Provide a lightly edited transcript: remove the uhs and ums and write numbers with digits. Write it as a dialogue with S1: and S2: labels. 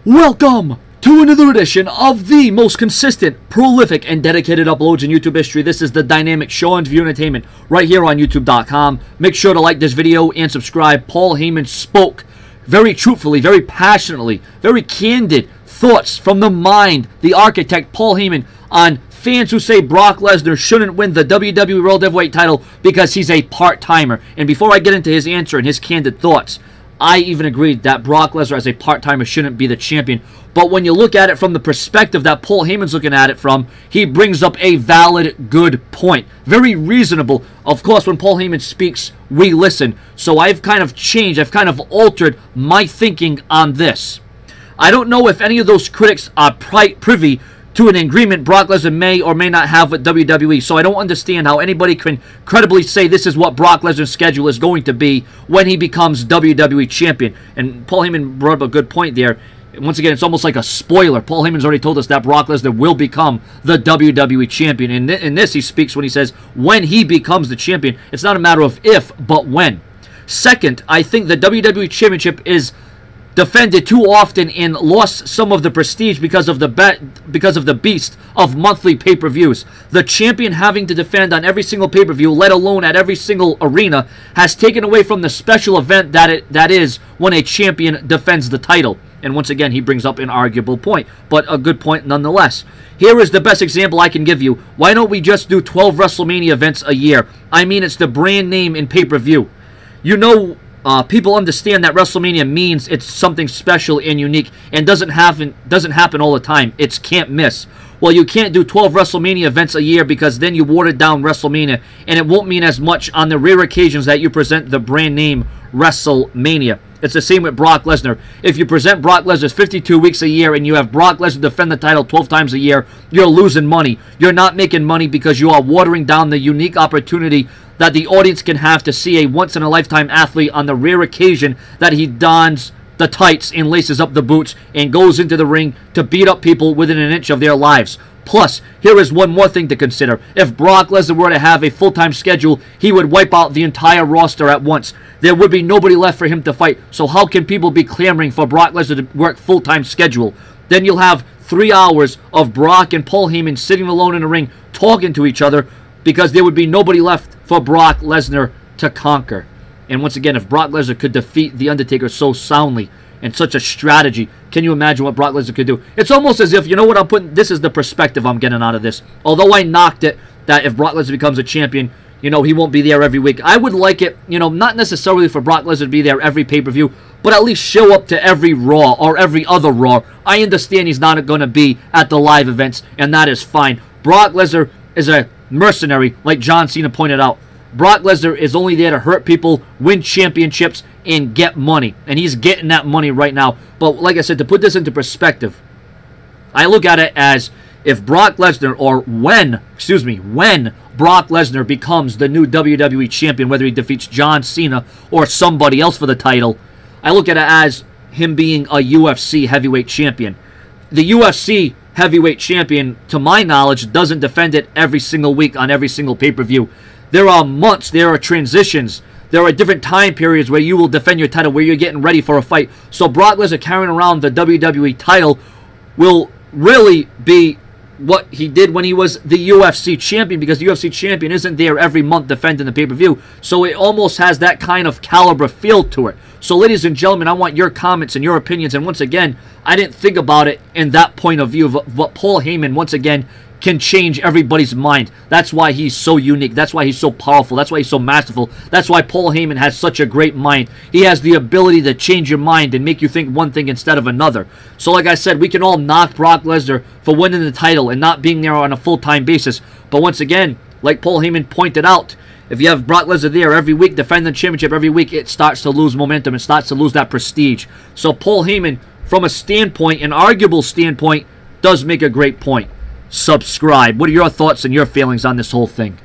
S1: Welcome to another edition of the most consistent, prolific, and dedicated uploads in YouTube history. This is the Dynamic Show and View Entertainment right here on YouTube.com. Make sure to like this video and subscribe. Paul Heyman spoke very truthfully, very passionately, very candid thoughts from the mind, the architect, Paul Heyman, on fans who say Brock Lesnar shouldn't win the WWE World Heavyweight title because he's a part-timer. And before I get into his answer and his candid thoughts, I even agreed that Brock Lesnar as a part-timer shouldn't be the champion. But when you look at it from the perspective that Paul Heyman's looking at it from, he brings up a valid, good point. Very reasonable. Of course, when Paul Heyman speaks, we listen. So I've kind of changed, I've kind of altered my thinking on this. I don't know if any of those critics are privy to an agreement Brock Lesnar may or may not have with WWE, so I don't understand how anybody can credibly say this is what Brock Lesnar's schedule is going to be when he becomes WWE Champion. And Paul Heyman brought up a good point there. Once again, it's almost like a spoiler. Paul Heyman's already told us that Brock Lesnar will become the WWE Champion. And in this, he speaks when he says when he becomes the champion. It's not a matter of if, but when. Second, I think the WWE Championship is defended too often and lost some of the prestige because of the beast of monthly pay-per-views. The champion having to defend on every single pay-per-view, let alone at every single arena, has taken away from the special event that is when a champion defends the title. And once again, he brings up an arguable point, but a good point nonetheless. Here is the best example I can give you. Why don't we just do 12 WrestleMania events a year? I mean, it's the brand name in pay-per-view. You know, people understand that WrestleMania means it's something special and unique and doesn't happen all the time. It's can't miss. Well, you can't do 12 WrestleMania events a year because then you watered down WrestleMania, and it won't mean as much on the rare occasions that you present the brand name WrestleMania. It's the same with Brock Lesnar. If you present Brock Lesnar 52 weeks a year and you have Brock Lesnar defend the title 12 times a year, you're losing money. You're not making money because you are watering down the unique opportunity that the audience can have to see a once-in-a-lifetime athlete on the rare occasion that he dons the tights and laces up the boots and goes into the ring to beat up people within an inch of their lives. Plus, here is one more thing to consider. If Brock Lesnar were to have a full-time schedule, he would wipe out the entire roster at once. There would be nobody left for him to fight. So how can people be clamoring for Brock Lesnar to work full-time schedule? Then you'll have 3 hours of Brock and Paul Heyman sitting alone in the ring talking to each other because there would be nobody left for Brock Lesnar to conquer. And once again, if Brock Lesnar could defeat The Undertaker so soundly and such a strategy, can you imagine what Brock Lesnar could do? It's almost as if, you know what I'm putting, this is the perspective I'm getting out of this. Although I knocked it, that if Brock Lesnar becomes a champion, you know, he won't be there every week. I would like it, you know, not necessarily for Brock Lesnar to be there every pay-per-view, but at least show up to every Raw or every other Raw. I understand he's not going to be at the live events, and that is fine. Brock Lesnar is a mercenary, like John Cena pointed out. Brock Lesnar is only there to hurt people, win championships, and get money. And he's getting that money right now. But like I said, to put this into perspective, I look at it as if Brock Lesnar, or when Brock Lesnar becomes the new WWE champion, whether he defeats John Cena or somebody else for the title, I look at it as him being a UFC heavyweight champion. The UFC heavyweight champion, to my knowledge, doesn't defend it every single week on every single pay-per-view. There are months, there are transitions, there are different time periods where you will defend your title, where you're getting ready for a fight. So Brock Lesnar carrying around the WWE title will really be what he did when he was the UFC champion, because the UFC champion isn't there every month defending the pay-per-view. So it almost has that kind of caliber feel to it. So ladies and gentlemen, I want your comments and your opinions. And once again, I didn't think about it in that point of view of what Paul Heyman, once again, can change everybody's mind. That's why he's so unique. That's why he's so powerful. That's why he's so masterful. That's why Paul Heyman has such a great mind. He has the ability to change your mind and make you think one thing instead of another. So like I said, we can all knock Brock Lesnar for winning the title and not being there on a full-time basis. But once again, like Paul Heyman pointed out, if you have Brock Lesnar there every week, defending the championship every week, it starts to lose momentum. It starts to lose that prestige. So Paul Heyman, from a standpoint, an arguable standpoint, does make a great point. Subscribe. What are your thoughts and your feelings on this whole thing?